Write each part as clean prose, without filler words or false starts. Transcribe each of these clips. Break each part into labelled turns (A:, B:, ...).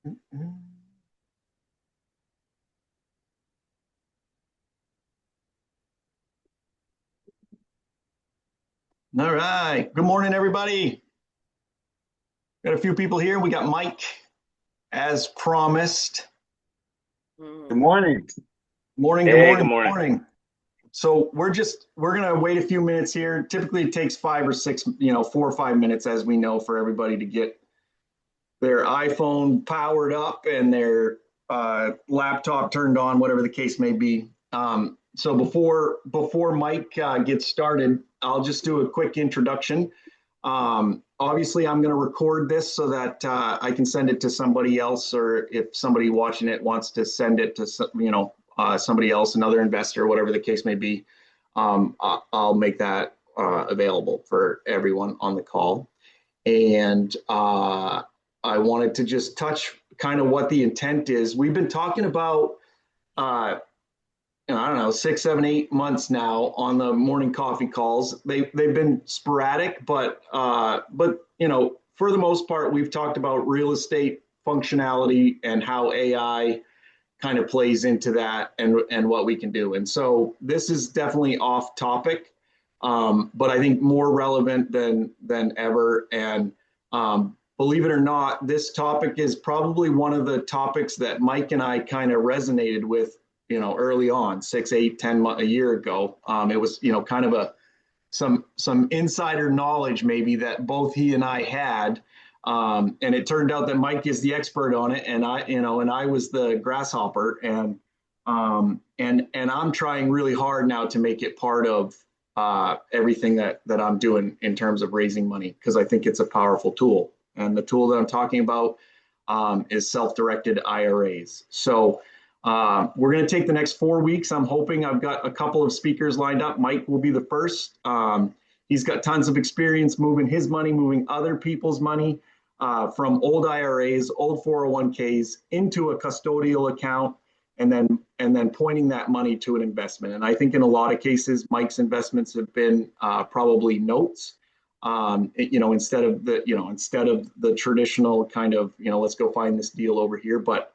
A: All right. Good morning, everybody. Got a few people here. We got Mike, as promised.
B: Good morning.
A: Morning, good
C: Hey,
A: morning,
C: good
A: good
C: morning.
A: morning. So we're gonna wait a few minutes here. Typically, it takes 5 or 6, 4 or 5 minutes, as we know, for everybody to get their iPhone powered up and their laptop turned on, whatever the case may be. So before Mike gets started, I'll just do a quick introduction. Obviously, I'm going to record this so that I can send it to somebody else, or if somebody watching it wants to send it to somebody else, another investor, whatever the case may be, I'll make that available for everyone on the call. And I wanted to just touch kind of what the intent is. We've been talking about, I don't know, 6, 7, 8 months now on the morning coffee calls. They've been sporadic, but for the most part, we've talked about real estate functionality and how AI kind of plays into that and what we can do. And so this is definitely off topic, but I think more relevant than ever. And believe it or not, this topic is probably one of the topics that Mike and I kind of resonated with, early on, 6, 8, 10 months, a year ago. It was, kind of some insider knowledge maybe that both he and I had. And it turned out that Mike is the expert on it, and I was the grasshopper, and I'm trying really hard now to make it part of everything that I'm doing in terms of raising money, because I think it's a powerful tool. And the tool that I'm talking about is self-directed IRAs. So we're going to take the next 4 weeks. I'm hoping I've got a couple of speakers lined up. Mike will be the first. He's got tons of experience moving his money, moving other people's money from old IRAs, old 401ks into a custodial account, and then pointing that money to an investment. And I think in a lot of cases, Mike's investments have been probably notes. Instead of the traditional kind of, let's go find this deal over here. But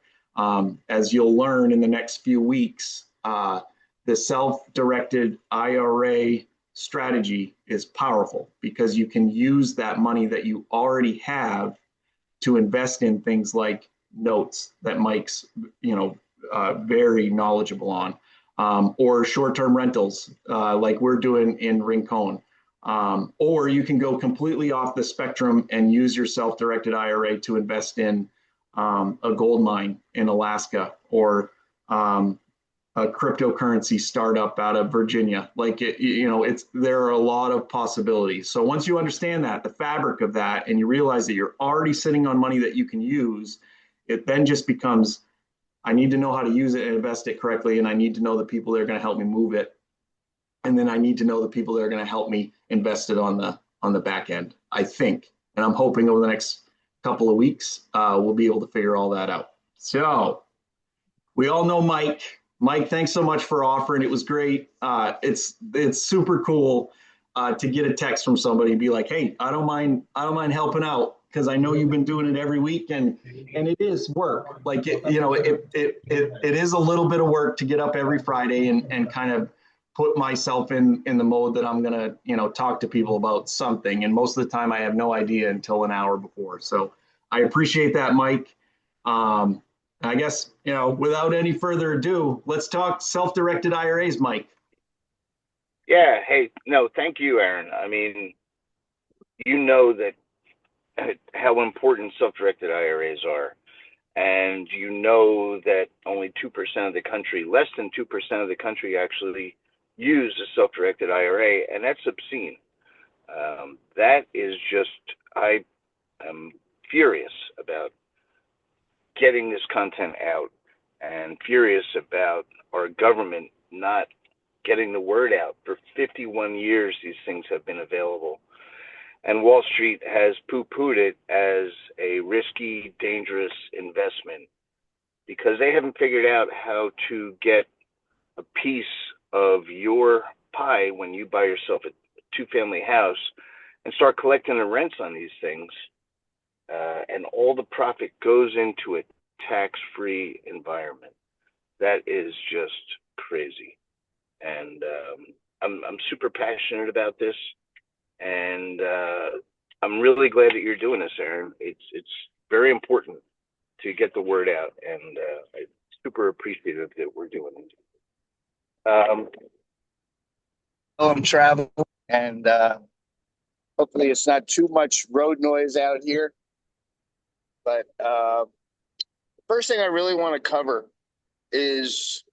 A: as you'll learn in the next few weeks, the self-directed IRA strategy is powerful, because you can use that money that you already have to invest in things like notes that Mike's, very knowledgeable on, or short-term rentals like we're doing in Rincon. Or you can go completely off the spectrum and use your self-directed IRA to invest in a gold mine in Alaska, or a cryptocurrency startup out of Virginia. There are a lot of possibilities. So once you understand that, the fabric of that, and you realize that you're already sitting on money that you can use, it then just becomes, I need to know how to use it and invest it correctly, and I need to know the people that are going to help me move it, and then I need to know the people that are going to help me invest it on the back end, I think. And I'm hoping over the next couple of weeks, we'll be able to figure all that out. So we all know Mike. Mike, thanks so much for offering. It was great. It's super cool to get a text from somebody and be like, "Hey, I don't mind helping out, because I know you've been doing it every week, and it is work. Like it is a little bit of work to get up every Friday and kind of put myself in the mode that I'm gonna talk to people about something. And most of the time, I have no idea until an hour before. So I appreciate that, Mike. I guess, without any further ado, let's talk self-directed IRAs, Mike.
C: Yeah, hey, no, thank you, Aaron. I mean, you know that how important self-directed IRAs are. And you know that only 2% of the country, less than 2% of the country actually use a self-directed IRA, and that's obscene. That is just, I am furious about getting this content out, and furious about our government not getting the word out. For 51 years, these things have been available, and Wall Street has poo-pooed it as a risky, dangerous investment, because they haven't figured out how to get a piece of your pie when you buy yourself a two-family house and start collecting the rents on these things and all the profit goes into a tax-free environment. That is just crazy. And I'm super passionate about this, and I'm really glad that you're doing this, Aaron. It's very important to get the word out, and I'm super appreciative that we're doing it.
B: I'm traveling, and hopefully it's not too much road noise out here. But the first thing I really want to cover is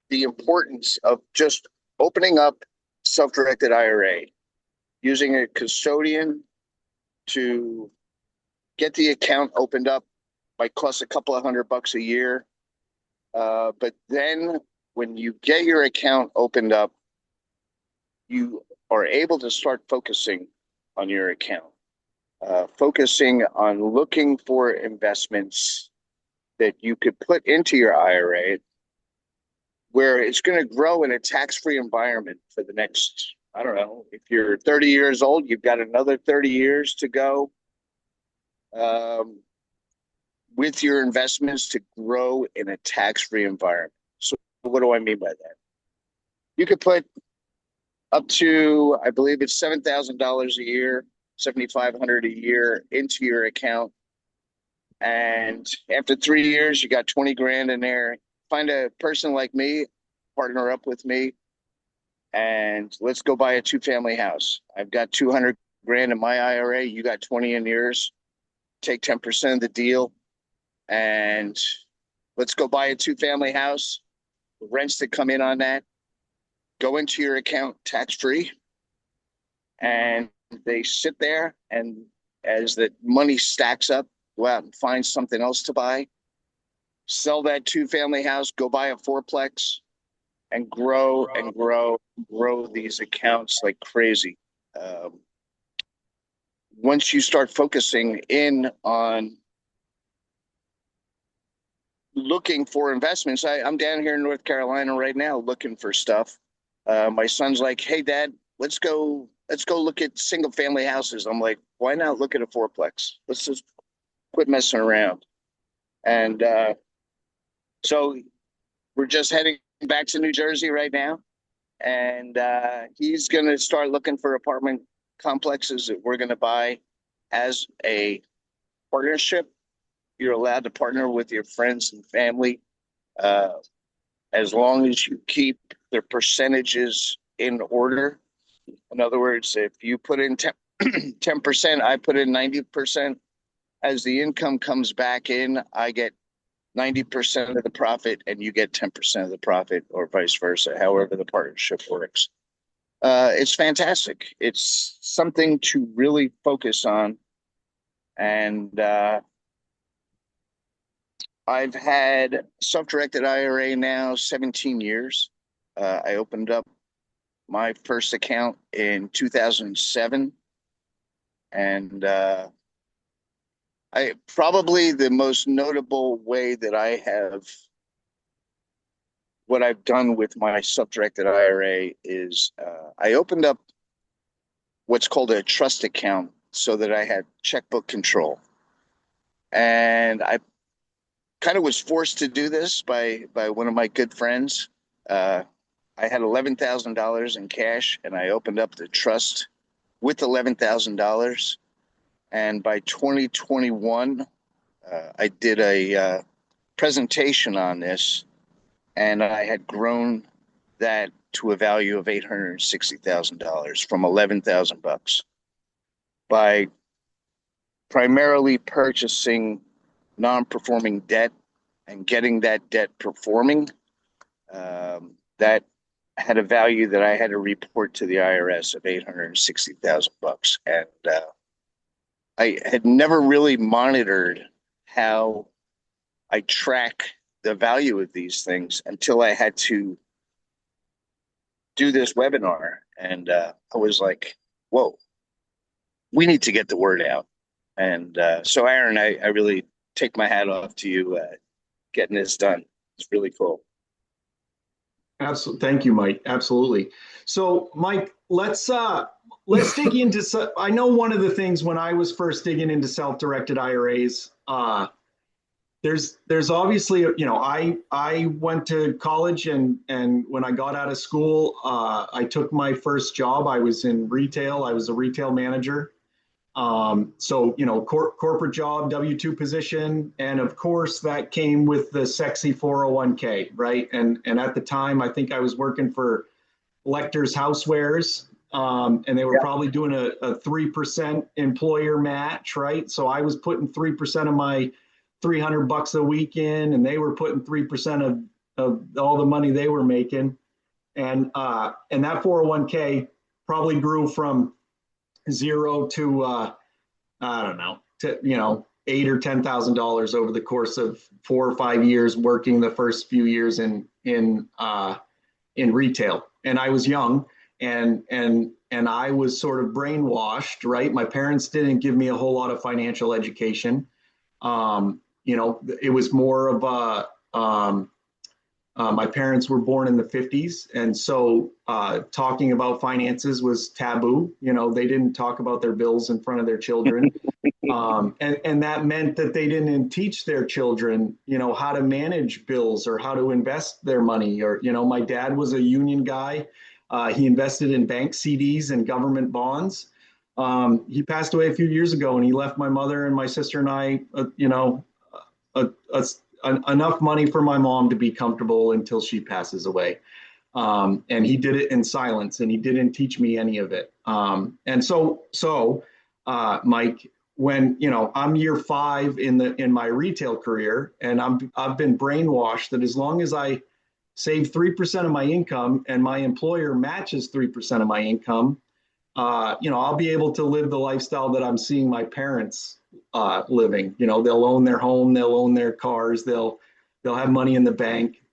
B: the importance of just opening up self-directed IRA, using a custodian to get the account opened up. Might cost a couple of $100 a year. But then when you get your account opened up, you are able to start focusing on your account, focusing on looking for investments that you could put into your IRA where it's going to grow in a tax-free environment for the next, I don't know, if you're 30 years old, you've got another 30 years to go with your investments to grow in a tax-free environment. So what do I mean by that? You could put up to, I believe it's $7,000 a year, $7,500 a year into your account. And after 3 years, you got 20 grand in there. Find a person like me, partner up with me, and let's go buy a 2-family house. I've got 200 grand in my IRA. You got 20 in yours. Take 10% of the deal, and let's go buy a 2-family house. Rents that come in on that go into your account tax-free, and they sit there, and as the money stacks up, go out and find something else to buy, sell that 2-family house, go buy a 4-plex, and grow and grow these accounts like crazy. Once you start focusing in on looking for investments, I'm down here in North Carolina right now looking for stuff. My son's like, "Hey, Dad, let's go look at single family houses." I'm like, "Why not look at a 4-plex? Let's just quit messing around." And so we're just heading back to New Jersey right now, and he's going to start looking for apartment complexes that we're going to buy as a partnership. You're allowed to partner with your friends and family as long as you keep their percentages in order. In other words, if you put in 10%, I put in 90%. As the income comes back in, I get 90% of the profit and you get 10% of the profit, or vice versa, however the partnership works. It's fantastic. It's something to really focus on. And I've had self-directed IRA now 17 years. I opened up my first account in 2007. And I probably the most notable way that I have what I've done with my self-directed IRA is I opened up what's called a trust account so that I had checkbook control. And I kind of was forced to do this by one of my good friends. I had $11,000 in cash, and I opened up the trust with $11,000. And by 2021, I did a presentation on this, and I had grown that to a value of $860,000 from $11,000 by primarily purchasing non-performing debt and getting that debt performing. That had a value that I had to report to the IRS of $860,000, and I had never really monitored how I track the value of these things until I had to do this webinar. And I was like, whoa, we need to get the word out. And so, Aaron, I really take my hat off to you getting this done. It's really cool.
A: Absolutely. Thank you, Mike. Absolutely. So, Mike, let's dig into. I know one of the things when I was first digging into self-directed IRAs, there's obviously, I went to college, and when I got out of school, I took my first job. I was in retail. I was a retail manager. So, corporate job, W-2 position. And of course, that came with the sexy 401k, right? And at the time, I think I was working for Lecter's Housewares, and they were
B: Yeah.
A: probably doing a 3% employer match, right? So I was putting 3% of my $300 a week in, and they were putting 3% of all the money they were making. And that 401k probably grew from zero to I don't know, to $8,000 or $10,000 over the course of 4 or 5 years, working the first few years in retail. And I was young, and I was sort of brainwashed, right? My parents didn't give me a whole lot of financial education. It was more of my parents were born in the 50s, and so talking about finances was taboo. They didn't talk about their bills in front of their children. And that meant that they didn't teach their children, how to manage bills or how to invest their money. Or, my dad was a union guy. He invested in bank CDs and government bonds. He passed away a few years ago, and he left my mother and my sister and I, a, a, enough money for my mom to be comfortable until she passes away. And he did it in silence, and he didn't teach me any of it. Mike, when I'm year 5 in my retail career, and I've been brainwashed that as long as I save 3% of my income and my employer matches 3% of my income, I'll be able to live the lifestyle that I'm seeing my parents living. They'll own their home, they'll own their cars, they'll have money in the bank.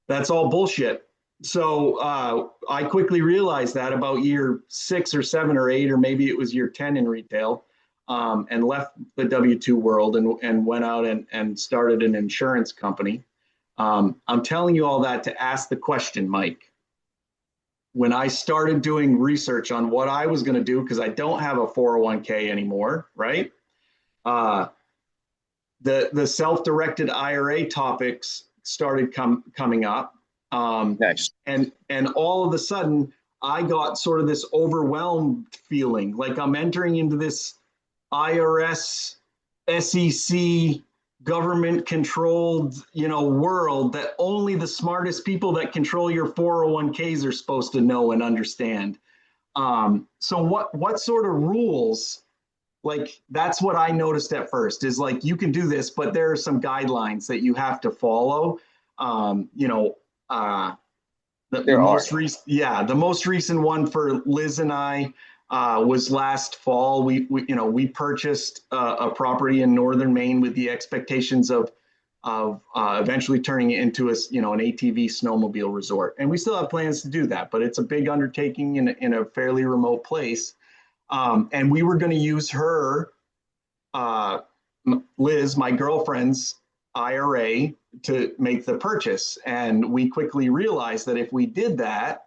A: That's all bullshit. So I quickly realized that about year 6 or 7 or 8, or maybe it was year 10 in retail, and left the W-2 world and went out and started an insurance company. I'm telling you all that to ask the question, Mike. When I started doing research on what I was going to do, because I don't have a 401k anymore, right? The self-directed IRA topics started coming up.
B: Nice.
A: And all of a sudden, I got sort of this overwhelmed feeling like I'm entering into this IRS, SEC, government controlled, world that only the smartest people that control your 401ks are supposed to know and understand. So what sort of rules? Like, that's what I noticed at first, is like, you can do this, but there are some guidelines that you have to follow. The
B: There are.
A: most recent, the most recent one for Liz and I was last fall. We purchased a property in northern Maine with the expectations of eventually turning it into an ATV snowmobile resort, and we still have plans to do that. But it's a big undertaking in a fairly remote place, and we were going to use her, Liz, my girlfriend's IRA, to make the purchase. And we quickly realized that if we did that,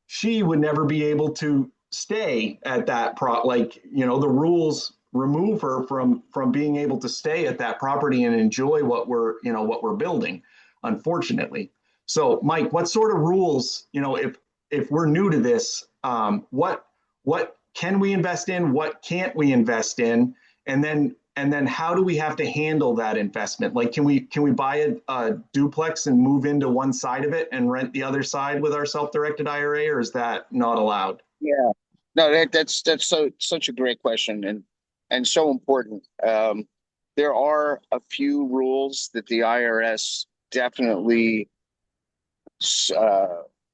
A: she would never be able to stay at that the rules remove her from being able to stay at that property and enjoy what we're building, unfortunately. So, Mike, what sort of rules, if we're new to this, what can we invest in, what can't we invest in, and then how do we have to handle that investment? Like, can we buy a duplex and move into one side of it and rent the other side with our self-directed IRA, or is that not allowed?
B: Yeah. No, that's such a great question, and so important. There are a few rules that the IRS definitely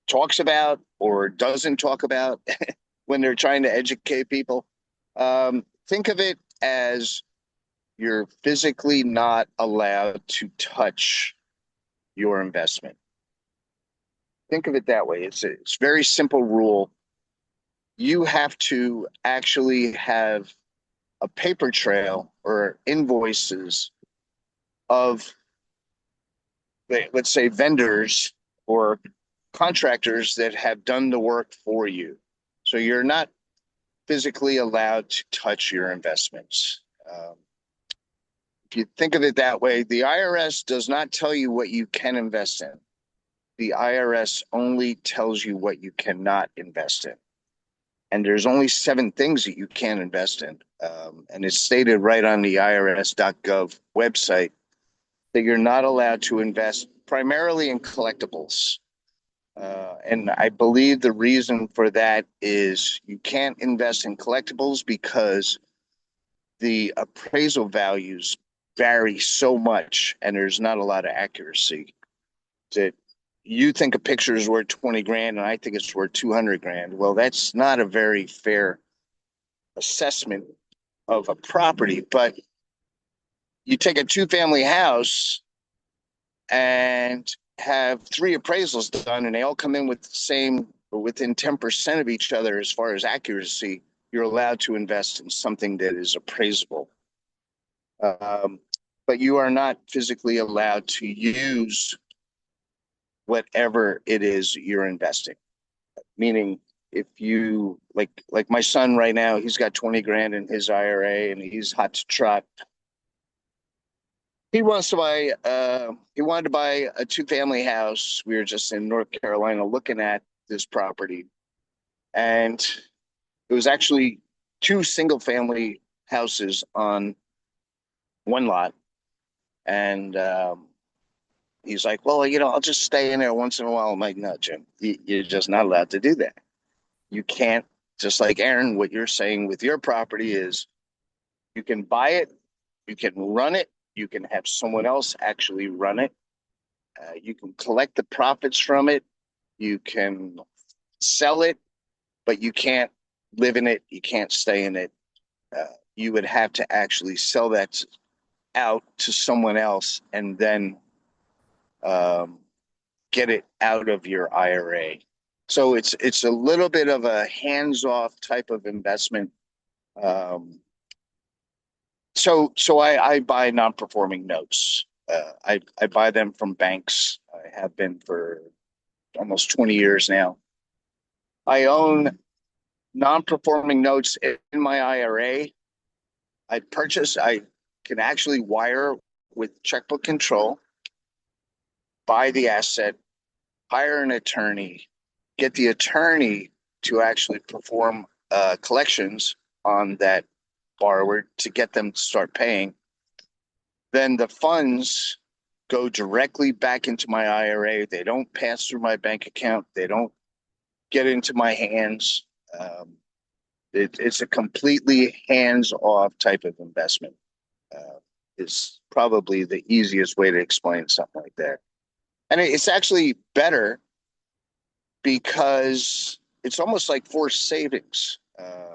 B: talks about or doesn't talk about when they're trying to educate people. Think of it as you're physically not allowed to touch your investment. Think of it that way. It's a very simple rule. You have to actually have a paper trail or invoices of, let's say, vendors or contractors that have done the work for you. So you're not physically allowed to touch your investments. If you think of it that way, the IRS does not tell you what you can invest in. The IRS only tells you what you cannot invest in. And there's only 7 things that you can invest in. And it's stated right on the irs.gov website that you're not allowed to invest primarily in collectibles. And I believe the reason for that is you can't invest in collectibles because the appraisal values vary so much and there's not a lot of accuracy. That you think a picture is worth 20 grand and I think it's worth 200 grand. Well, that's not a very fair assessment of a property. But you take a 2-family house and have 3 appraisals done and they all come in with the same or within 10% of each other as far as accuracy, you're allowed to invest in something that is appraisable. But you are not physically allowed to use whatever it is you're investing. Meaning, if you like my son right now, he's got 20 grand in his IRA and he's hot to trot. He wants to buy he wanted to buy a 2-family house. We were just in North Carolina looking at this property. And it was actually 2 single-family houses on one lot. And he's like, well, I'll just stay in there once in a while. I'm like, no, Jim, you're just not allowed to do that. You can't, just like Aaron, what you're saying with your property is you can buy it, you can run it, you can have someone else actually run it. You can collect the profits from it. You can sell it, but you can't live in it. You can't stay in it. You would have to actually sell that out to someone else and then get it out of your IRA. So it's a little bit of a hands-off type of investment. So I buy non-performing notes. I buy them from banks. I have been for almost 20 years now. I own non-performing notes in my IRA. I can actually wire with checkbook control, buy the asset, hire an attorney, get the attorney to actually perform collections on that borrower to get them to start paying. Then the funds go directly back into my IRA. They don't pass through my bank account. They don't get into my hands. It's a completely hands-off type of investment. Is probably the easiest way to explain something like that. And it's actually better because it's almost like forced savings.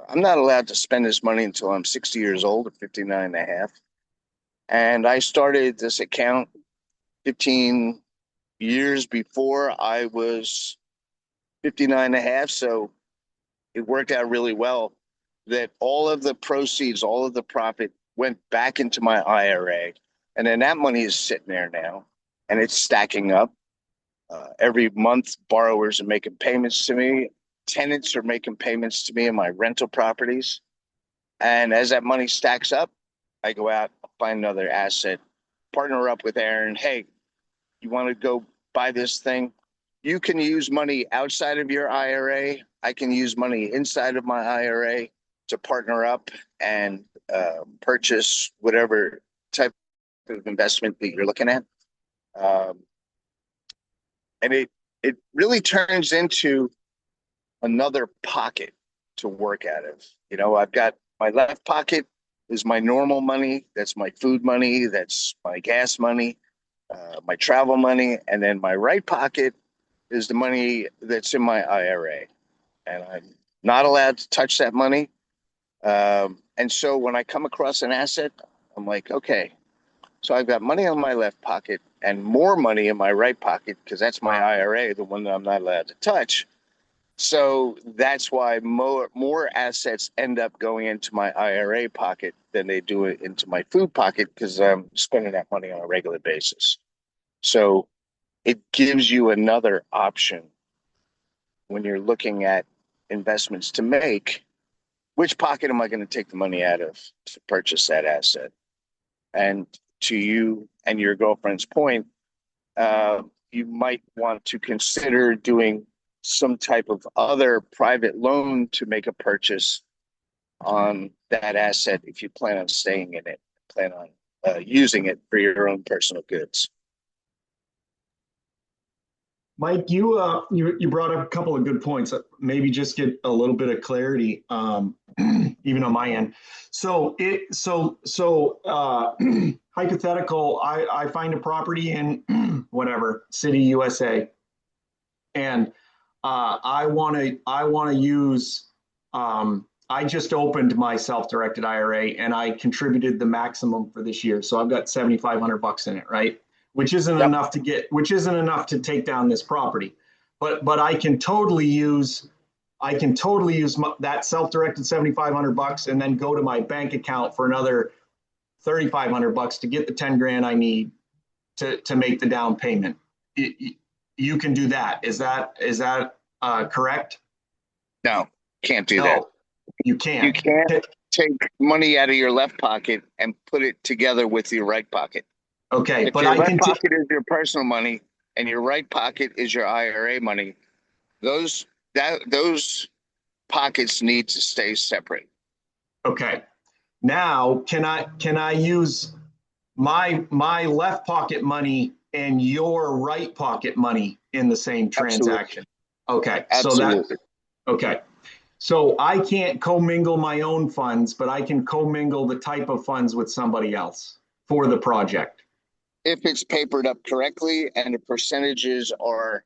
B: I'm not allowed to spend this money until I'm 60 years old or 59 and a half. And I started this account 15 years before I was 59 and a half. So it worked out really well that all of the proceeds, all of the profit went back into my IRA. And then that money is sitting there now and it's stacking up. Every month, borrowers are making payments to me. Tenants are making payments to me in my rental properties. And as that money stacks up, I go out, find another asset, partner up with Aaron. Hey, you want to go buy this thing? You can use money outside of your IRA. I can use money inside of my IRA to partner up and purchase whatever type of investment that you're looking at. And it really turns into another pocket to work out of. I've got my left pocket is my normal money. That's my food money. That's my gas money, my travel money. And then my right pocket is the money that's in my IRA. And I'm not allowed to touch that money. And so when I come across an asset, I'm like, okay, so I've got money in my left pocket and more money in my right pocket because that's my IRA, the one that I'm not allowed to touch. So that's why more assets end up going into my IRA pocket than they do it into my food pocket because I'm spending that money on a regular basis. So it gives you another option when you're looking at investments to make. Which pocket am I going to take the money out of to purchase that asset? And to you and your girlfriend's point, you might want to consider doing some type of other private loan to make a purchase on that asset if you plan on staying in it, plan on using it for your own personal goods.
A: Mike, you brought up a couple of good points. Maybe just get a little bit of clarity, even on my end. So hypothetical. I find a property in whatever city, USA, and I want to use. I just opened my self-directed IRA and I contributed the maximum for this year, so I've got $7,500 in it, right? Which isn't
B: Yep.
A: enough to take down this property. But I can totally use that self-directed $7,500 and then go to my bank account for another $3,500 to get the 10 grand I need to make the down payment. You can do that. Is that correct?
B: No, can't do that.
A: No, you can't.
B: You can't take money out of your left pocket and put it together with your right pocket.
A: Okay,
B: If
A: but
B: your
A: I
B: left
A: can.
B: pocket is your personal money and your right pocket is your IRA money, those pockets need to stay separate.
A: Okay. Now, can I use my left pocket money and your right pocket money in the same transaction? Okay.
B: Absolutely.
A: Okay. So I can't commingle my own funds, but I can commingle the type of funds with somebody else for the project.
B: If it's papered up correctly and the percentages are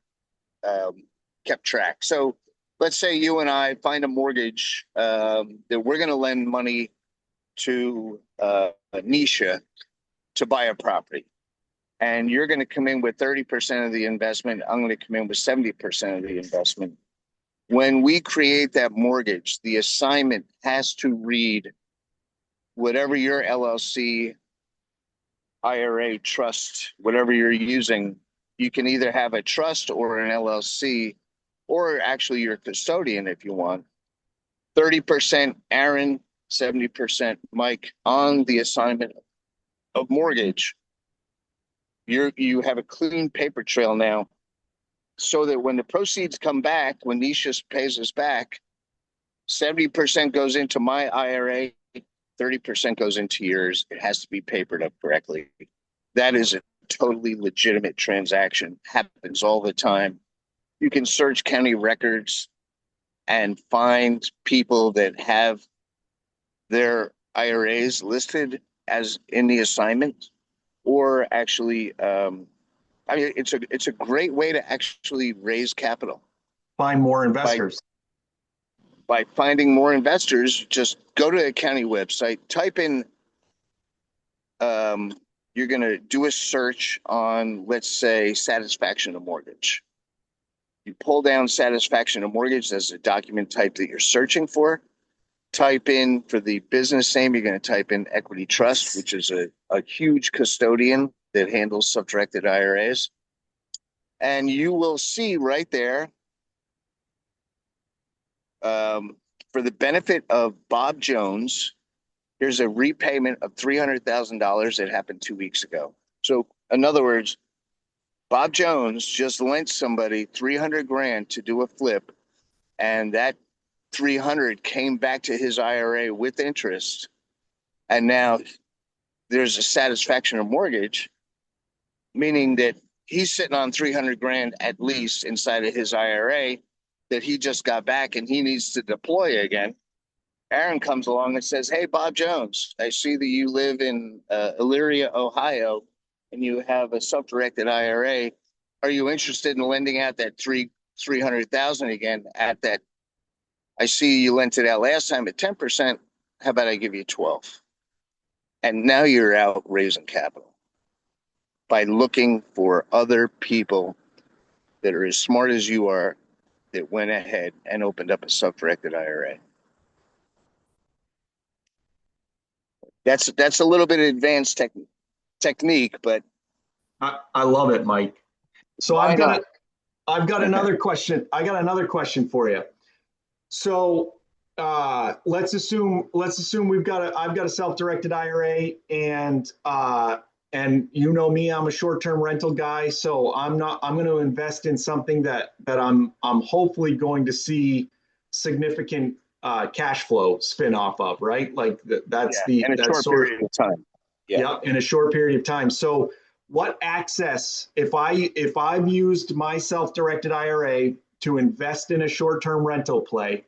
B: kept track. So let's say you and I find a mortgage that we're going to lend money to Nisha to buy a property. And you're going to come in with 30% of the investment. I'm going to come in with 70% of the investment. When we create that mortgage, the assignment has to read whatever your LLC, IRA, trust, whatever you're using. You can either have a trust or an LLC, or actually your custodian if you want. 30% Aaron, 70% Mike on the assignment of mortgage. You have a clean paper trail now, so that when the proceeds come back, when Nisha pays us back, 70% goes into my IRA, 30% goes into yours. It has to be papered up correctly. That is a totally legitimate transaction. Happens all the time. You can search county records and find people that have their IRAs listed as in the assignment, or actually, it's a great way to actually raise capital.
A: Find more investors.
B: By finding more investors, just go to a county website, type in, you're going to do a search on, let's say, satisfaction of mortgage. You pull down satisfaction of mortgage as a document type that you're searching for. Type in for the business name, you're going to type in Equity Trust, which is a huge custodian that handles self-directed IRAs. And you will see right there, for the benefit of Bob Jones, here's a repayment of $300,000 that happened 2 weeks ago. So in other words, Bob Jones just lent somebody 300 grand to do a flip, and that 300 came back to his IRA with interest. And now there's a satisfaction of mortgage, meaning that he's sitting on 300 grand at least inside of his IRA that he just got back and he needs to deploy again. Aaron comes along and says, "Hey, Bob Jones, I see that you live in Elyria, Ohio, and you have a self-directed IRA. Are you interested in lending out that 300,000 again at that? I see you lent it out last time at 10%. How about I give you 12?" And now you're out raising capital by looking for other people that are as smart as you are that went ahead and opened up a self-directed IRA. That's a little bit of advanced technique, but
A: I love it, Mike. So
B: Why not?
A: I've got another question. I got another question for you. So let's assume I've got a self-directed IRA, and you know me, I'm a short-term rental guy, so I'm going to invest in something that I'm hopefully going to see significant cash flow spin off of, right? Like
B: Yeah, in a
A: that's
B: short
A: sort of,
B: period of time. Yeah.
A: yeah, in a short period of time. So what access, if I've used my self-directed IRA to invest in a short-term rental play,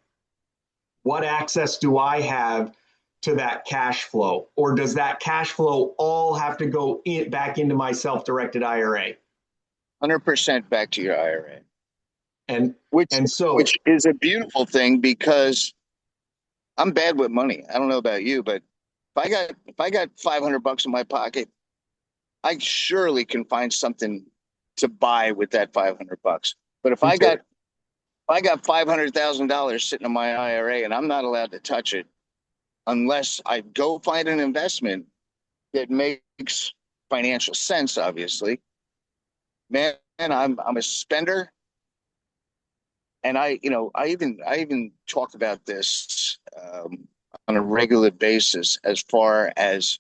A: what access do I have to that cash flow? Or does that cash flow all have to go back into my self-directed IRA?
B: 100% back to your IRA,
A: And
B: which
A: and so
B: which is a beautiful thing because I'm bad with money. I don't know about you, but if I got $500 in my pocket, I surely can find something to buy with that $500. But if
A: me
B: I
A: too.
B: got if I got $500,000 sitting in my IRA and I'm not allowed to touch it unless I go find an investment that makes financial sense, obviously, man, I'm a spender. And I even talk about this on a regular basis as far as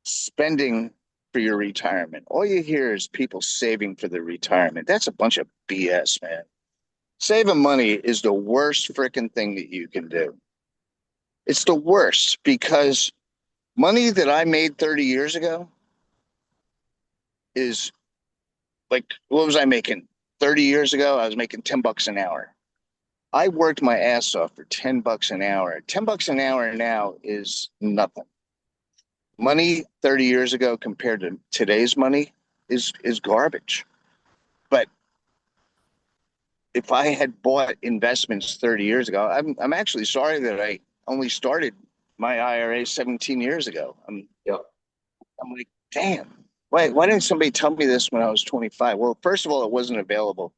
B: spending for your retirement. All you hear is people saving for their retirement. That's a bunch of BS, man. Saving money is the worst freaking thing that you can do. It's the worst because money that I made 30 years ago is like, what was I making? 30 years ago, I was making $10 an hour. I worked my ass off for $10 an hour. $10 an hour now is nothing. Money 30 years ago compared to today's money is garbage. But if I had bought investments 30 years ago, I'm actually sorry that I only started my IRA 17 years ago.
A: Yep.
B: I'm like, damn. Why didn't somebody tell me this when I was 25? Well, first of all, it wasn't available.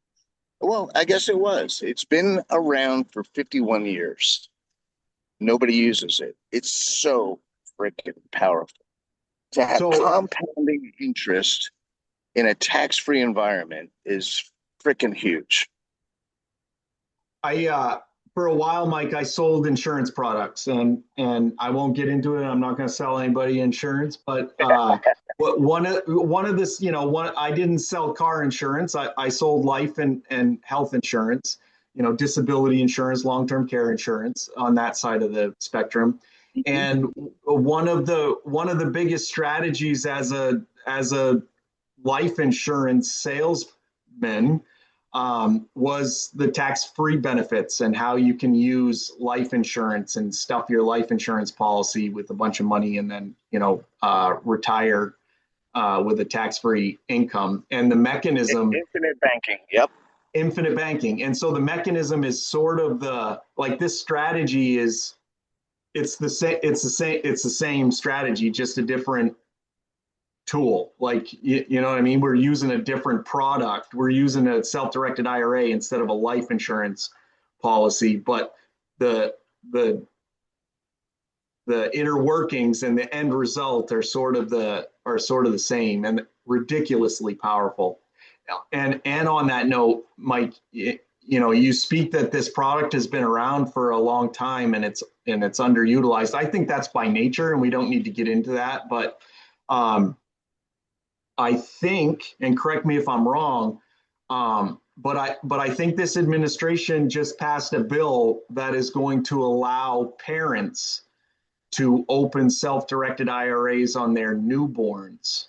B: Well, I guess it was. It's been around for 51 years. Nobody uses it. It's so freaking powerful. To have
A: So
B: compounding interest in a tax-free environment is freaking huge.
A: I for a while, Mike, I sold insurance products, and I won't get into it. I'm not going to sell anybody insurance, but one of this, one I didn't sell car insurance. I sold life and health insurance, disability insurance, long-term care insurance on that side of the spectrum.
B: Mhm.
A: And one of the biggest strategies as a life insurance salesman was the tax-free benefits and how you can use life insurance and stuff your life insurance policy with a bunch of money and then retire with a tax-free income. And the mechanism,
B: Infinite banking. Yep.
A: infinite banking. And so the mechanism is sort of this strategy is it's the same strategy, just a different tool. Like, you know what I mean? We're using a different product. We're using a self-directed IRA instead of a life insurance policy, but the the the inner workings and the end result are sort of the same and ridiculously powerful. And on that note, Mike, you speak that this product has been around for a long time and it's underutilized. I think that's by nature, and we don't need to get into that, but I think, and correct me if I'm wrong, but I think this administration just passed a bill that is going to allow parents to open self-directed IRAs on their newborns,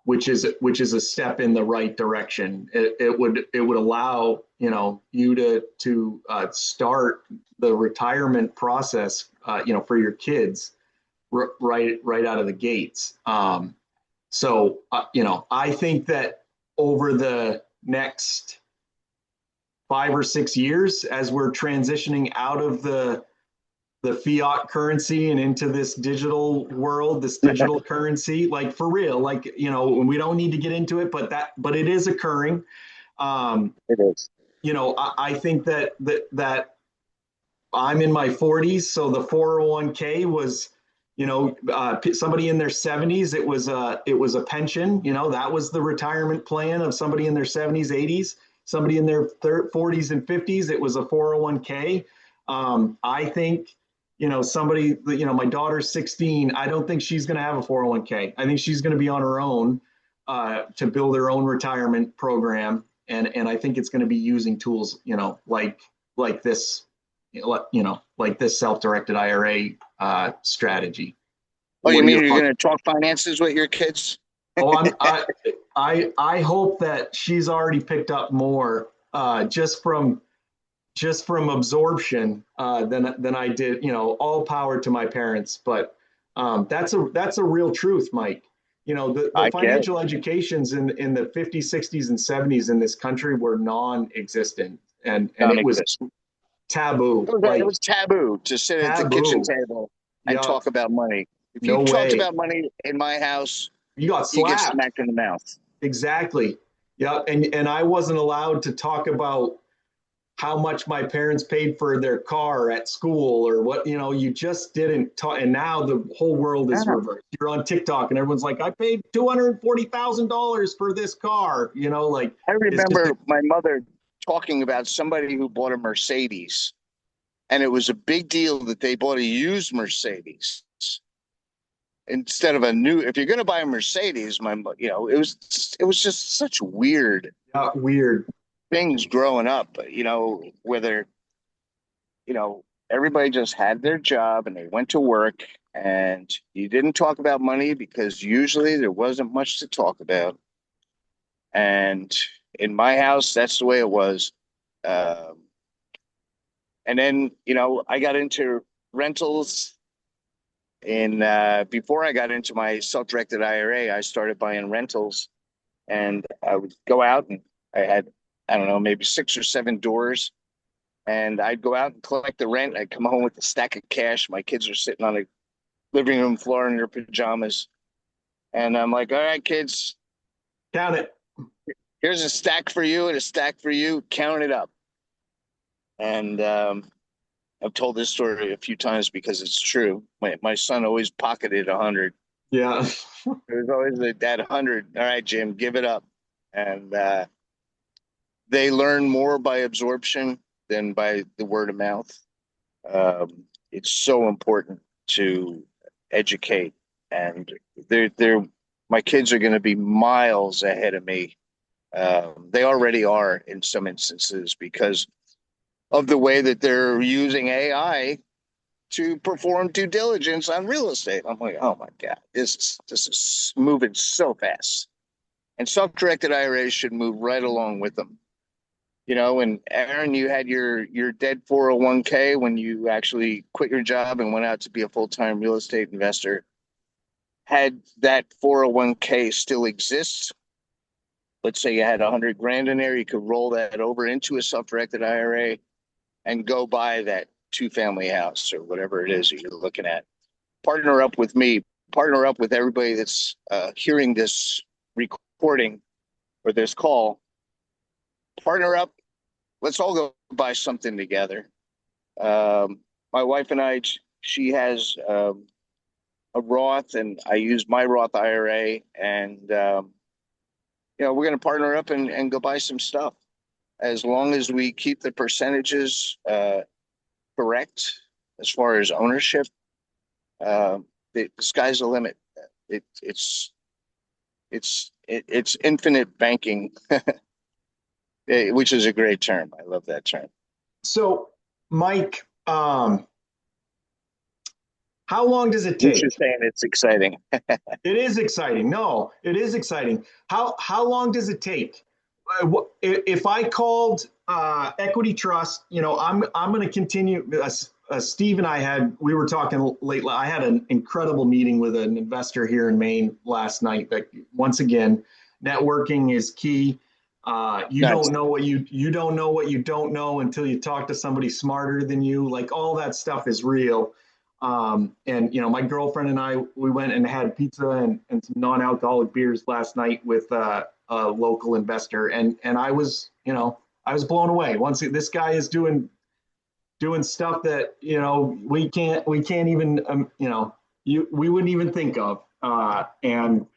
A: which is a step in the right direction. It would allow you to start the retirement process for your kids right out of the gates. So, I think that over the next 5 or 6 years, as we're transitioning out of the fiat currency and into this digital world, this digital currency, like for real, like, we don't need to get into it, but it is occurring.
B: It is.
A: I think that I'm in my 40s, so the 401k somebody in their 70s, it was a pension. That was the retirement plan of somebody in their 70s, 80s. Somebody in their 40s and 50s, it was a 401k. I think, somebody, my daughter's 16. I don't think she's going to have a 401k. I think she's going to be on her own to build her own retirement program, and I think it's going to be using tools, like this, like this self-directed IRA strategy.
B: Oh, you
A: What are
B: mean
A: your
B: you're
A: thoughts?
B: going to talk finances with your kids?
A: Oh, I hope that she's already picked up more just from absorption than I did. All power to my parents, but that's a real truth, Mike. The
B: I get it.
A: financial educations in the 50s, 60s, and 70s in this country were non-existent, and it was
B: Non-existent.
A: taboo,
B: It
A: like
B: was taboo to sit at the kitchen
A: taboo.
B: table and
A: Yeah,
B: talk about money. If you
A: no
B: talked
A: way.
B: about money in my house,
A: You got
B: you get
A: slapped.
B: smacked in the mouth.
A: Exactly. Yeah, and I wasn't allowed to talk about how much my parents paid for their car at school or what, you just didn't talk. And now the whole world is
B: Yeah.
A: reversed. You're on TikTok and everyone's like, I paid $240,000 for this car, like
B: I
A: it's just,
B: remember my mother talking about somebody who bought a Mercedes, and it was a big deal that they bought a used Mercedes instead of a new. If you're going to buy a Mercedes, it was just such weird
A: weird.
B: things growing up. Whether everybody just had their job and they went to work, and you didn't talk about money because usually there wasn't much to talk about. And in my house, that's the way it was. Um, and then, I got into rentals. And before I got into my self-directed IRA, I started buying rentals, and I would go out and I had, I don't know, maybe 6 or 7 doors, and I'd go out and collect the rent. I'd come home with a stack of cash. My kids are sitting on the living room floor in their pajamas, and I'm like, "All right, kids,
A: Count it.
B: here's a stack for you and a stack for you. Count it up." And I've told this story a few times because it's true. My son always pocketed 100.
A: Yeah.
B: It was always that 100. All right, Jim, give it up. And they learn more by absorption than by the word of mouth. It's so important to educate, and my kids are going to be miles ahead of me. They already are in some instances because of the way that they're using AI to perform due diligence on real estate. I'm like, oh my God, this is moving so fast. And self-directed IRAs should move right along with them. And Aaron, you had your dead 401k when you actually quit your job and went out to be a full-time real estate investor. Had that 401k still exists, let's say you had 100 grand in there, you could roll that over into a self-directed IRA and go buy that two-family house or whatever it is that you're looking at. Partner up with me, partner up with everybody that's hearing this recording or this call. Partner up. Let's all go buy something together. My wife and I, she has a Roth, and I use my Roth IRA, and we're going to partner up and go buy some stuff. As long as we keep the percentages correct as far as ownership, the sky's the limit. It's infinite banking, which is a great term. I love that term.
A: So, Mike, how long does it
B: You're
A: take?
B: just saying it's exciting.
A: It is exciting. No, it is exciting. How long does it take? If I called Equity Trust, I'm going to continue. Steve and we were talking late. I had an incredible meeting with an investor here in Maine last night. But once again, networking is key. You
B: Nice.
A: don't know what you don't know what you don't know until you talk to somebody smarter than you. Like all that stuff is real. And my girlfriend and I, we went and had pizza and some non-alcoholic beers last night with a local investor, and I was blown away. Once this guy is doing stuff that we can't even we wouldn't even think of. Um,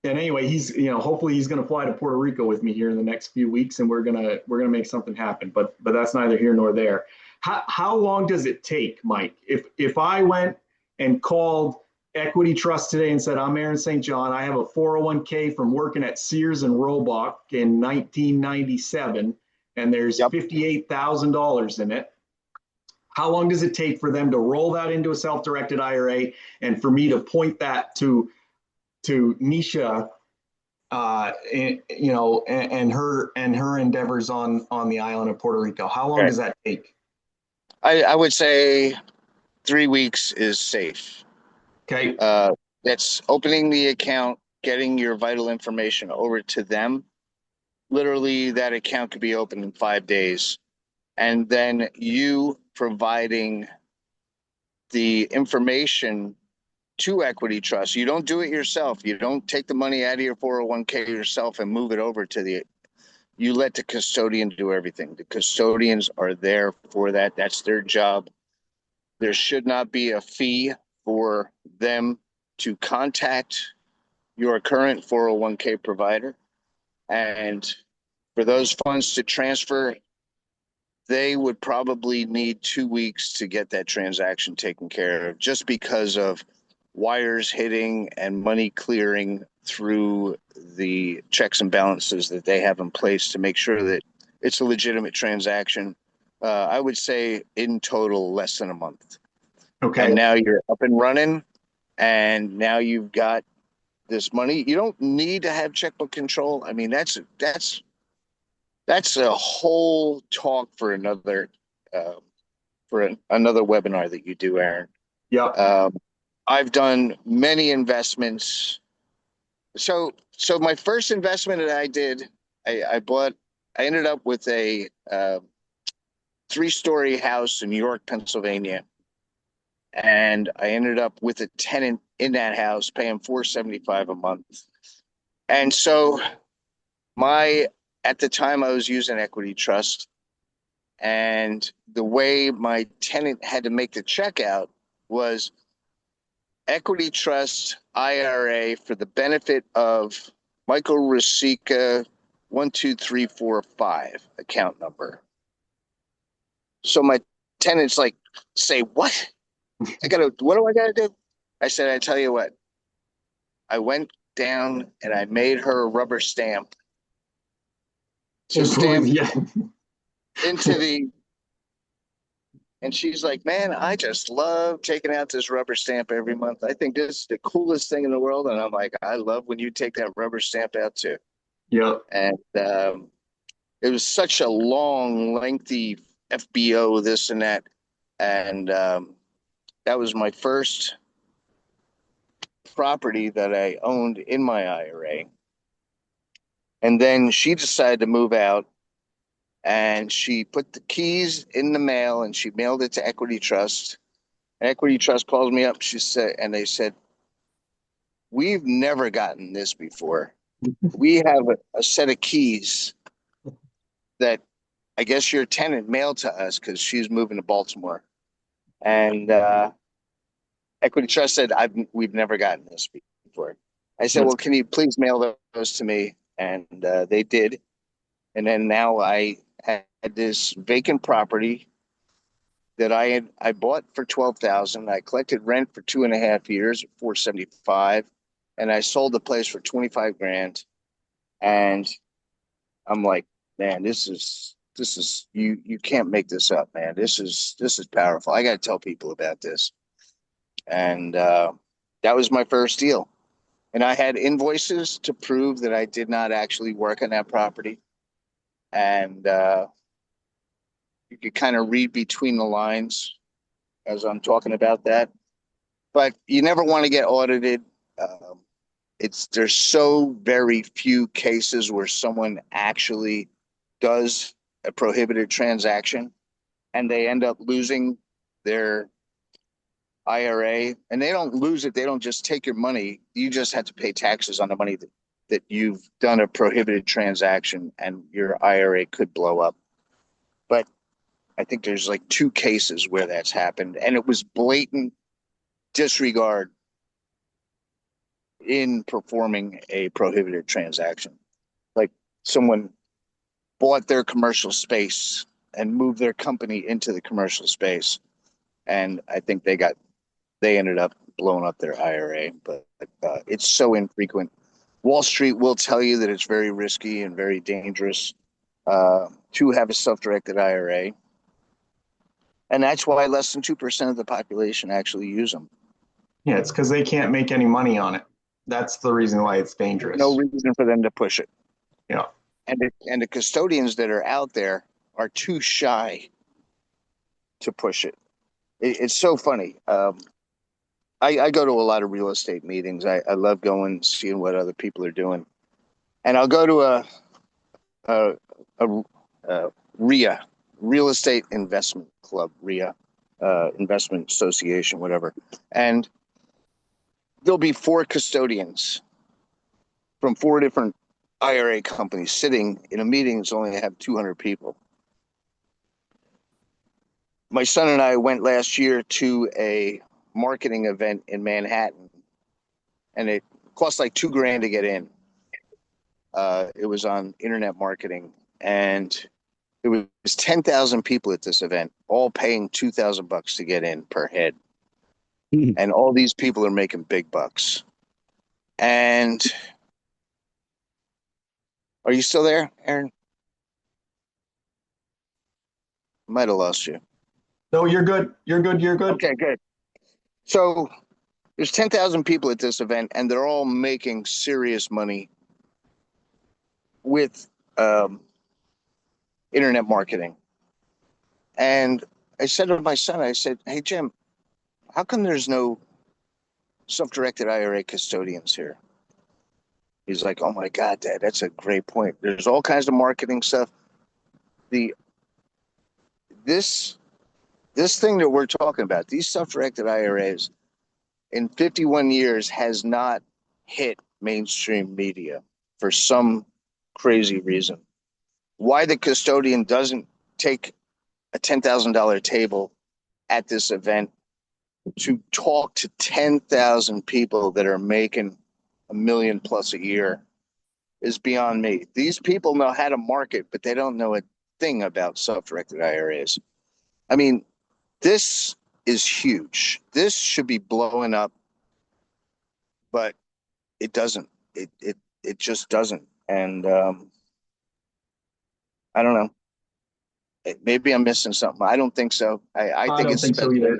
A: and anyway, he's, hopefully he's going to fly to Puerto Rico with me here in the next few weeks, and we're gonna make something happen. But that's neither here nor there. How long does it take, Mike? If I went and called Equity Trust today and said, I'm Aaron St. John, I have a 401k from working at Sears and Roebuck in 1997, and there's
B: Yep.
A: $58,000 in it. How long does it take for them to roll that into a self-directed IRA, and for me to point that to Nisha, and her endeavors on the island of Puerto Rico? How long does that take?
B: I would say 3 weeks is safe.
A: Okay.
B: That's opening the account, getting your vital information over to them. Literally, that account could be opened in 5 days. And then you providing the information to Equity Trust. You don't do it yourself. You don't take the money out of your 401k yourself and move it over to you let the custodian do everything. The custodians are there for that. That's their job. There should not be a fee for them to contact your current 401k provider. And for those funds to transfer, they would probably need 2 weeks to get that transaction taken care of, just because of wires hitting and money clearing through the checks and balances that they have in place to make sure that it's a legitimate transaction. I would say in total less than a month.
A: Okay.
B: And now you're up and running, and now you've got this money. You don't need to have checkbook control. I mean, that's a whole talk for another another webinar that you do, Aaron.
A: Yeah.
B: I've done many investments. So my first investment that I did, I ended up with a 3-story house in New York, Pennsylvania. And I ended up with a tenant in that house paying $475 a month. And so at the time I was using Equity Trust, and the way my tenant had to make the check out was Equity Trust IRA for the benefit of Michael Ruscica 12345 account number. So my tenant's like, say what? What do I gotta do? I said, I tell you what. I went down and I made her a rubber stamp to stamp into the. And she's like, man, I just love taking out this rubber stamp every month. I think this is the coolest thing in the world. And I'm like, I love when you take that rubber stamp out too.
A: Yeah.
B: And it was such a long, lengthy FBO, this and that. And that was my first property that I owned in my IRA. And then she decided to move out, and she put the keys in the mail and she mailed it to Equity Trust. And Equity Trust calls me up. And they said, we've never gotten this before. We have a set of keys that I guess your tenant mailed to us because she's moving to Baltimore. And Equity Trust said, we've never gotten this before. I said, well, can you please mail those to me? And they did. And then now I had this vacant property that I bought for $12,000. I collected rent for 2.5 years at $475, and I sold the place for $25,000. And I'm like, man, this is you can't make this up, man. This is powerful. I got to tell people about this. And that was my first deal. And I had invoices to prove that I did not actually work on that property. And you could kind of read between the lines as I'm talking about that. But you never want to get audited. There's so very few cases where someone actually does a prohibited transaction and they end up losing their IRA. And they don't lose it. They don't just take your money. You just have to pay taxes on the money that you've done a prohibited transaction, and your IRA could blow up. But I think there's like 2 cases where that's happened, and it was blatant disregard in performing a prohibited transaction. Like someone bought their commercial space and moved their company into the commercial space. And I think they ended up blowing up their IRA, but it's so infrequent. Wall Street will tell you that it's very risky and very dangerous to have a self-directed IRA. And that's why less than 2% of the population actually use them.
A: Yeah, it's because they can't make any money on it. That's the reason why it's dangerous.
B: No reason for them to push it.
A: Yeah.
B: And the custodians that are out there are too shy to push it. It's so funny. I go to a lot of real estate meetings. I love going, seeing what other people are doing. And I'll go to a RIA, Real Estate Investment Club, RIA, Investment Association, whatever. And there'll be 4 custodians from 4 different IRA companies sitting in a meeting that's only have 200 people. My son and I went last year to a marketing event in Manhattan, and it cost like $2,000 to get in. It was on internet marketing, and it was 10,000 people at this event, all paying $2,000 to get in per head. And all these people are making big bucks. And are you still there, Aaron? Might have lost you.
A: No, you're good. You're good. You're good.
B: Okay, good. So there's 10,000 people at this event, and they're all making serious money with internet marketing. And I said to my son, I said, hey, Jim, how come there's no self-directed IRA custodians here? He's like, oh my God, Dad, that's a great point. There's all kinds of marketing stuff. This thing that we're talking about, these self-directed IRAs, in 51 years has not hit mainstream media for some crazy reason. Why the custodian doesn't take a $10,000 table at this event to talk to 10,000 people that are making $1 million plus a year is beyond me. These people know how to market, but they don't know a thing about self-directed IRAs. I mean, this is huge. This should be blowing up, but it doesn't. It just doesn't. And I don't know. Maybe I'm missing something. I don't think so. I think
A: don't
B: it's
A: think so either.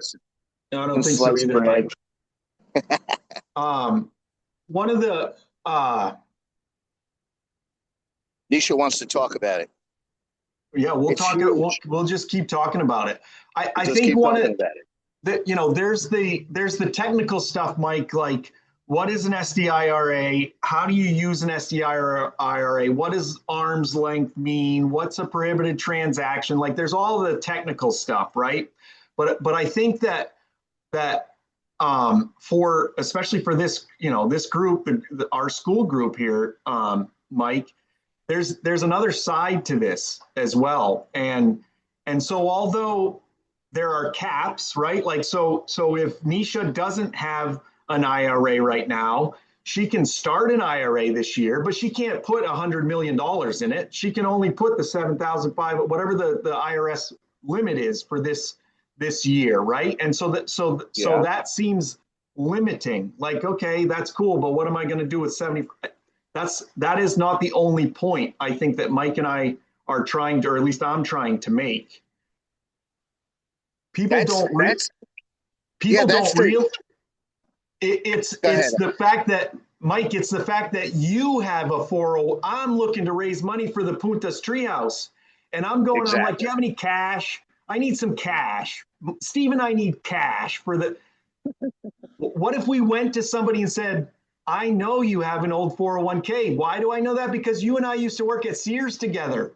A: I don't think so either, Mike. One of the
B: Nisha wants to talk about it.
A: Yeah, we'll
B: It's
A: talk.
B: huge.
A: We'll just keep talking about it. I
B: Just
A: think
B: keep
A: one
B: talking
A: of
B: about it.
A: there's the technical stuff, Mike. Like, what is an SDIRA? How do you use an SDIRA? What does arm's length mean? What's a prohibited transaction? Like, there's all the technical stuff, right? But I think that for especially for this this group, our school group here, Mike, there's another side to this as well, and so although there are caps, right? Like, so if Nisha doesn't have an IRA right now, she can start an IRA this year, but she can't put $100 million in it. She can only put the 7,500, whatever the IRS limit is for this year, right? And so that seems limiting. Like, okay, that's cool, but what am I going to do with 70? That is not the only point I think that Mike and I are trying to, or at least I'm trying to make. People don't realize. It's the fact that, Mike, it's the fact that you have a 40. I'm looking to raise money for the Puntas Treehouse, and I'm going. Exactly. I'm like, do you have any cash? I need some cash. Steve and I need cash for the. What if we went to somebody and said, I know you have an old 401k. Why do I know that? Because you and I used to work at Sears together,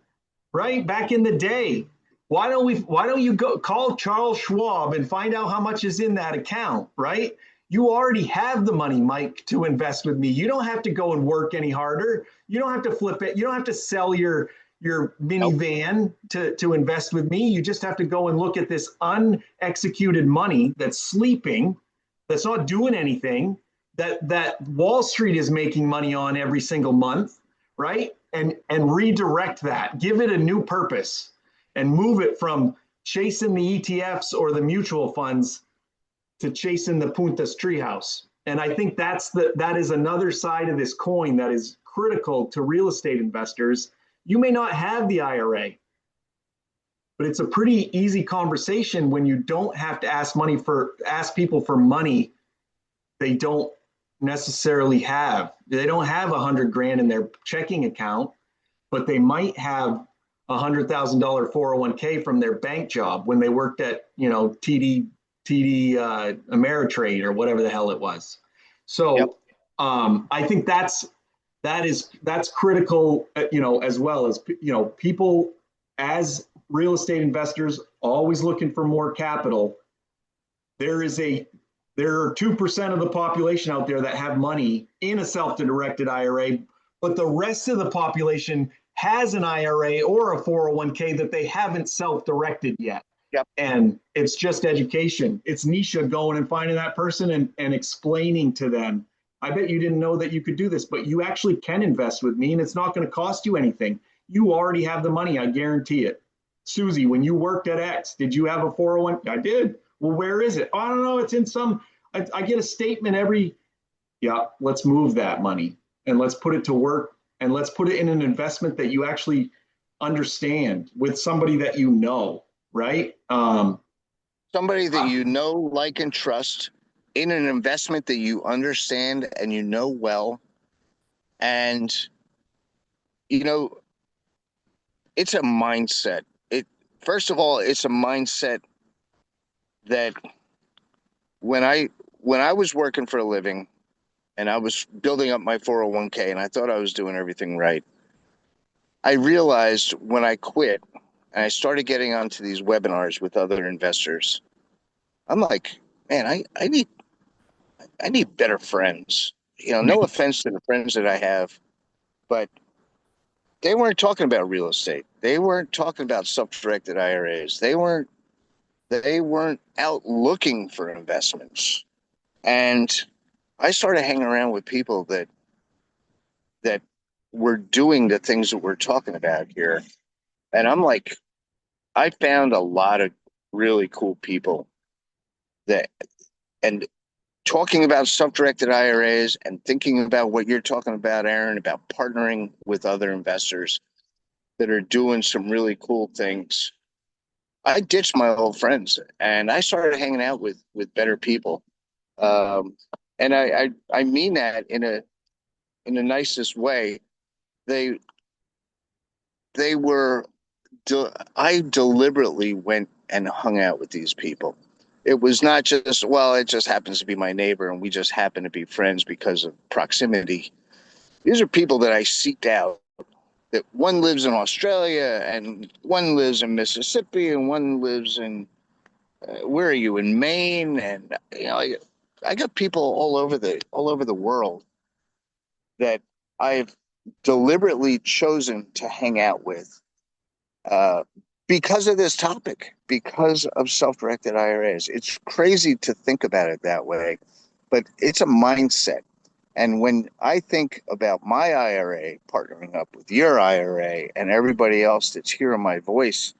A: right? Back in the day. Why don't you go call Charles Schwab and find out how much is in that account, right? You already have the money, Mike, to invest with me. You don't have to go and work any harder. You don't have to flip it. You don't have to sell your minivan to invest with me. You just have to go and look at this unexecuted money that's sleeping, that's not doing anything, that Wall Street is making money on every single month, right? And redirect that, give it a new purpose, and move it from chasing the ETFs or the mutual funds to chasing the Punta's treehouse. And I think that is another side of this coin that is critical to real estate investors. You may not have the IRA, but it's a pretty easy conversation when you don't have to ask people for money they don't necessarily have. They don't have 100 grand in their checking account, but they might have $100,000 401k from their bank job when they worked at, TD Ameritrade or whatever the hell it was. So
B: Yep.
A: I think that's critical, as well as, people as real estate investors always looking for more capital. There are 2% of the population out there that have money in a self-directed IRA, but the rest of the population has an IRA or a 401k that they haven't self-directed yet.
B: Yep.
A: And it's just education. It's Nisha going and finding that person and explaining to them, I bet you didn't know that you could do this, but you actually can invest with me and it's not going to cost you anything. You already have the money, I guarantee it. Susie, when you worked at X, did you have a 401? I did. Well, where is it? Oh, I don't know. It's in I get a statement let's move that money and let's put it to work and let's put it in an investment that you actually understand with somebody that you know, right?
B: Somebody that you know, like, and trust in an investment that you understand and you know well. And, it's a mindset. First of all, it's a mindset that when I was working for a living and I was building up my 401k and I thought I was doing everything right, I realized when I quit and I started getting onto these webinars with other investors, I'm like, man, I need better friends. No offense to the friends that I have, but they weren't talking about real estate. They weren't talking about self-directed IRAs. They weren't out looking for investments. And I started hanging around with people that were doing the things that we're talking about here. And I'm like, I found a lot of really cool people and talking about self-directed IRAs and thinking about what you're talking about, Aaron, about partnering with other investors that are doing some really cool things. I ditched my old friends and I started hanging out with better people. And I mean that in the nicest way. They were, I deliberately went and hung out with these people. It was not just, well, it just happens to be my neighbor and we just happen to be friends because of proximity. These are people that I seeked out. That one lives in Australia and one lives in Mississippi and one lives in, where are you, in Maine? And I got people all over the world that I've deliberately chosen to hang out with because of this topic, because of self-directed IRAs. It's crazy to think about it that way, but it's a mindset. And when I think about my IRA partnering up with your IRA and everybody else that's hearing my voice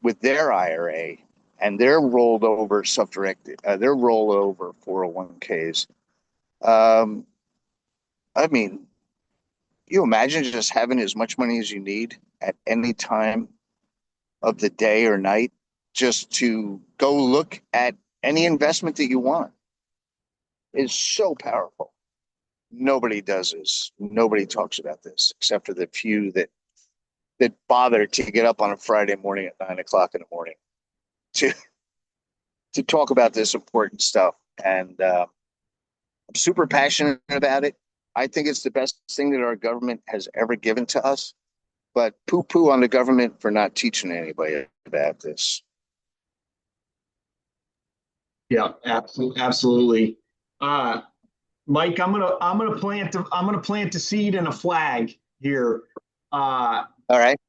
B: with their IRA and their rolled over self-directed, their rollover 401ks, I mean, you imagine just having as much money as you need at any time of the day or night just to go look at any investment that you want is so powerful. Nobody does this. Nobody talks about this except for the few that bother to get up on a Friday morning at 9 o'clock in the morning to talk about this important stuff. And I'm super passionate about it. I think it's the best thing that our government has ever given to us. But poo-poo on the government for not teaching anybody about this.
A: Yeah, absolutely. Mike, I'm gonna plant a seed and a flag here.
B: All right.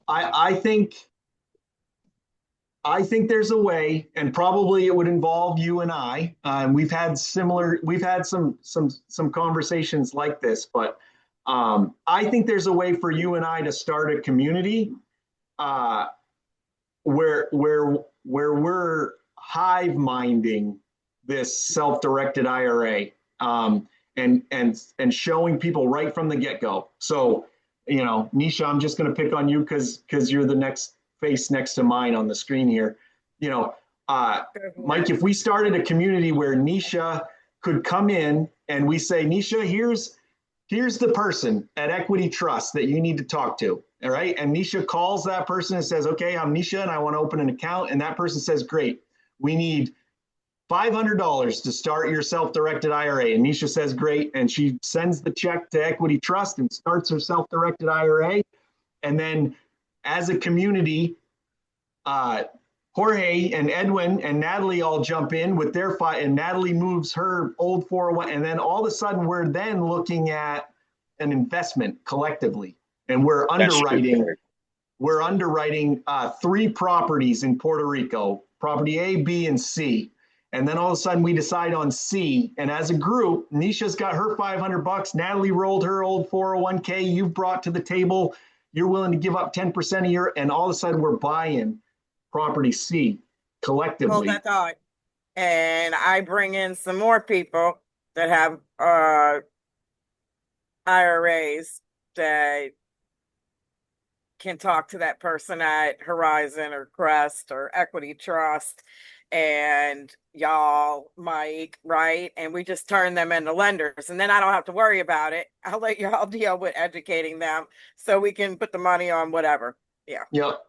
A: I think I think there's a way, and probably it would involve you and I. We've had some conversations like this, but I think there's a way for you and I to start a community uh, where we're hive minding this self-directed IRA, and showing people right from the get-go. So, Nisha, I'm just going to pick on you because you're the next face next to mine on the screen here. You know, Mike, if we started a community where Nisha could come in and we say, Nisha, here's the person at Equity Trust that you need to talk to. All right. And Nisha calls that person and says, okay, I'm Nisha and I want to open an account. And that person says, great, we need $500 to start your self-directed IRA. And Nisha says, great. And she sends the check to Equity Trust and starts her self-directed IRA. And then as a community, Jorge and Edwin and Natalie all jump in with their and Natalie moves her old 401. And then all of a sudden we're then looking at an investment collectively. And we're underwriting 3 properties in Puerto Rico, property A, B, and C. And then all of a sudden we decide on C. And as a group, Nisha's got her $500. Natalie rolled her old 401k. You've brought to the table, you're willing to give up 10% a year. And all of a sudden we're buying property C collectively.
D: Hold that thought. And I bring in some more people that have IRAs that can talk to that person at Horizon or Crest or Equity Trust, and y'all, Mike, right? And we just turn them into lenders, and then I don't have to worry about it. I'll let y'all deal with educating them so we can put the money on whatever. Yeah.
A: Yep.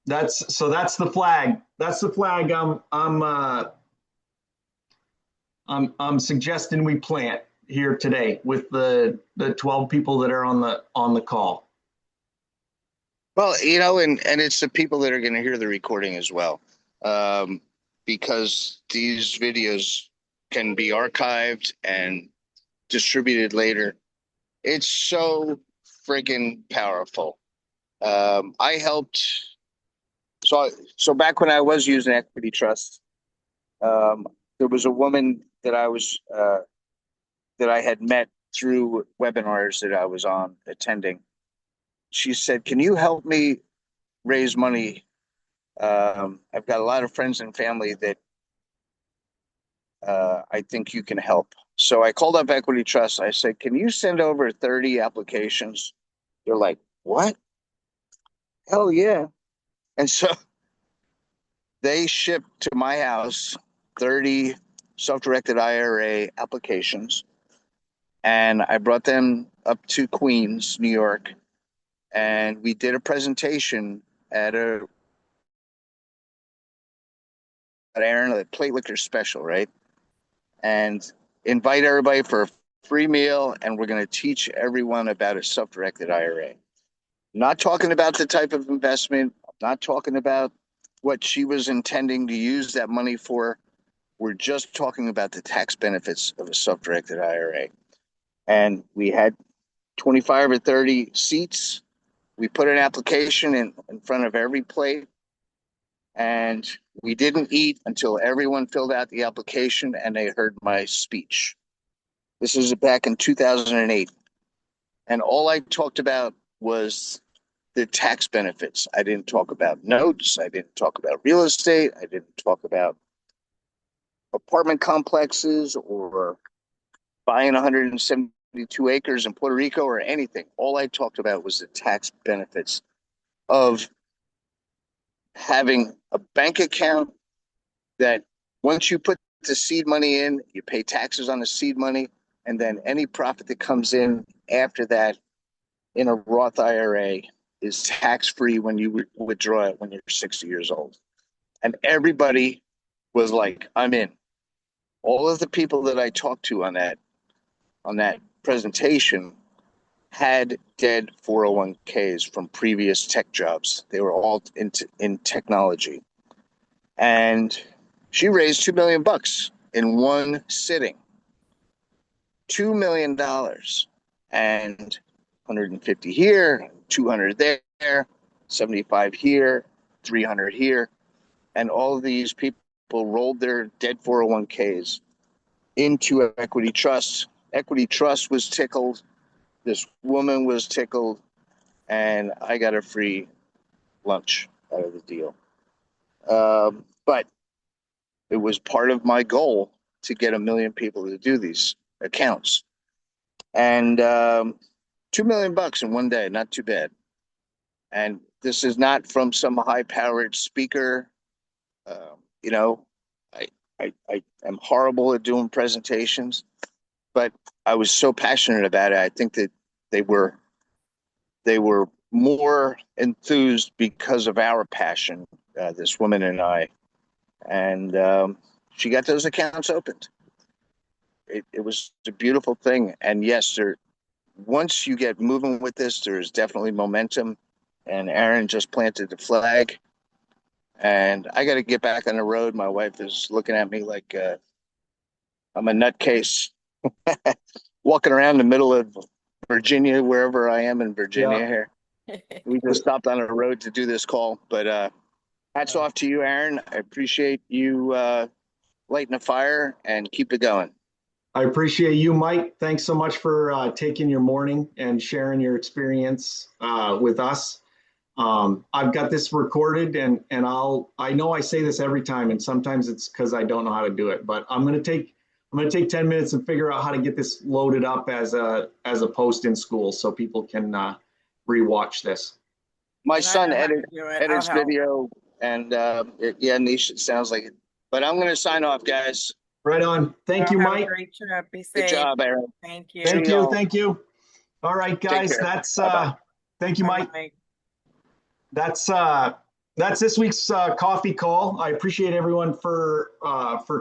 A: That's the flag. That's the flag I'm suggesting we plant here today with the 12 people that are on the call.
B: Well, and it's the people that are going to hear the recording as well, because these videos can be archived and distributed later. It's so friggin' powerful. I helped. So back when I was using Equity Trust, there was a woman that I had met through webinars that I was on attending. She said, "Can you help me raise money? I've got a lot of friends and family that I think you can help." So I called up Equity Trust. I said, "Can you send over 30 applications?" They're like, "What? Hell yeah." And so they shipped to my house 30 self-directed IRA applications. And I brought them up to Queens, New York. And we did a presentation at Aaron, a plate liquor special, right? And invite everybody for a free meal. And we're going to teach everyone about a self-directed IRA. Not talking about the type of investment, not talking about what she was intending to use that money for. We're just talking about the tax benefits of a self-directed IRA. And we had 25 or 30 seats. We put an application in front of every plate. And we didn't eat until everyone filled out the application and they heard my speech. This was back in 2008. And all I talked about was the tax benefits. I didn't talk about notes. I didn't talk about real estate. I didn't talk about apartment complexes or buying 172 acres in Puerto Rico or anything. All I talked about was the tax benefits of having a bank account that once you put the seed money in, you pay taxes on the seed money, and then any profit that comes in after that in a Roth IRA is tax-free when you withdraw it when you're 60 years old. And everybody was like, I'm in. All of the people that I talked to on that presentation had dead 401ks from previous tech jobs. They were all in technology. And she raised $2 million in one sitting. $2 million. And 150 here, 200 there, 75 here, 300 here. and all of these people rolled their dead 401ks into equity trust. Equity trust was tickled. This woman was tickled, and I got a free lunch out of the deal. But it was part of my goal to get 1 million people to do these accounts. And $2 million in one day, not too bad. And this is not from some high-powered speaker. You know, I am horrible at doing presentations, but I was so passionate about it. I think that they were more enthused because of our passion, this woman and I. And she got those accounts opened. It was a beautiful thing. And yes, once you get moving with this, there's definitely momentum. And Aaron just planted the flag. And I got to get back on the road. My wife is looking at me like I'm a nutcase, walking around the middle of Virginia, wherever I am in Virginia here. We just stopped on a road to do this call. But hats off to you, Aaron. I appreciate you lighting a fire and keep it going.
A: I appreciate you, Mike. Thanks so much for taking your morning and sharing your experience with us. I've got this recorded, and I know I say this every time, and sometimes it's because I don't know how to do it, but I'm gonna take 10 minutes and figure out how to get this loaded up as a post in school so people can rewatch this.
B: My
D: And I
B: son
D: know how to
B: edits
D: do it. I'll help.
B: video, and yeah, Niche, it sounds like it. But I'm going to sign off, guys.
A: Right on. Thank you,
D: Have a
A: Mike.
D: great trip. Be
B: Good
D: safe.
B: job, Aaron.
D: Thank you.
A: Thank
B: See
A: you.
B: y'all.
A: Thank you. All right, guys.
B: care.
A: That's
B: Bye-bye.
A: thank you,
D: Bye,
A: Mike.
D: Mike.
A: That's this week's coffee call. I appreciate everyone for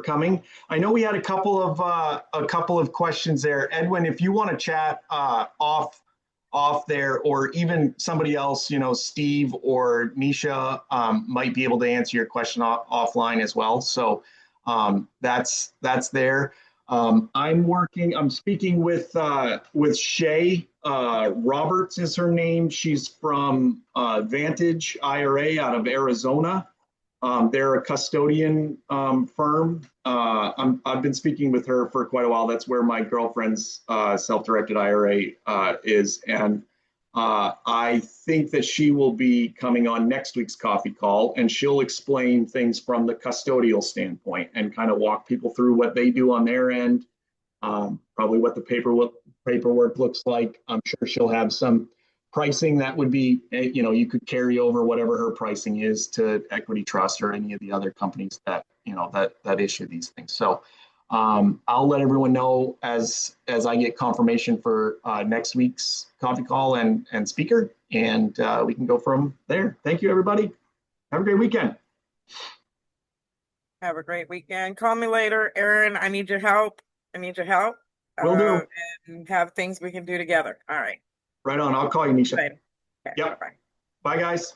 A: coming. I know we had a couple of questions there. Edwin, if you want to chat off there, or even somebody else, Steve or Nisha might be able to answer your question offline as well. So that's there. I'm speaking with Shay Roberts is her name. She's from Vantage IRA out of Arizona. They're a custodian firm. I've been speaking with her for quite a while. That's where my girlfriend's self-directed IRA is. And I think that she will be coming on next week's coffee call, and she'll explain things from the custodial standpoint and kind of walk people through what they do on their end, probably what the paperwork looks like. I'm sure she'll have some pricing that would be, you could carry over whatever her pricing is to Equity Trust or any of the other companies that, that issue these things. So I'll let everyone know as I get confirmation for next week's coffee call and speaker, and we can go from there. Thank you, everybody. Have a great weekend.
D: Have a great weekend. Call me later, Aaron. I need your help.
A: Will do.
D: And have things we can do together. All right.
A: Right on. I'll call you, Nisha.
D: Later. Okay,
A: Yep.
D: bye-bye.
A: Bye, guys.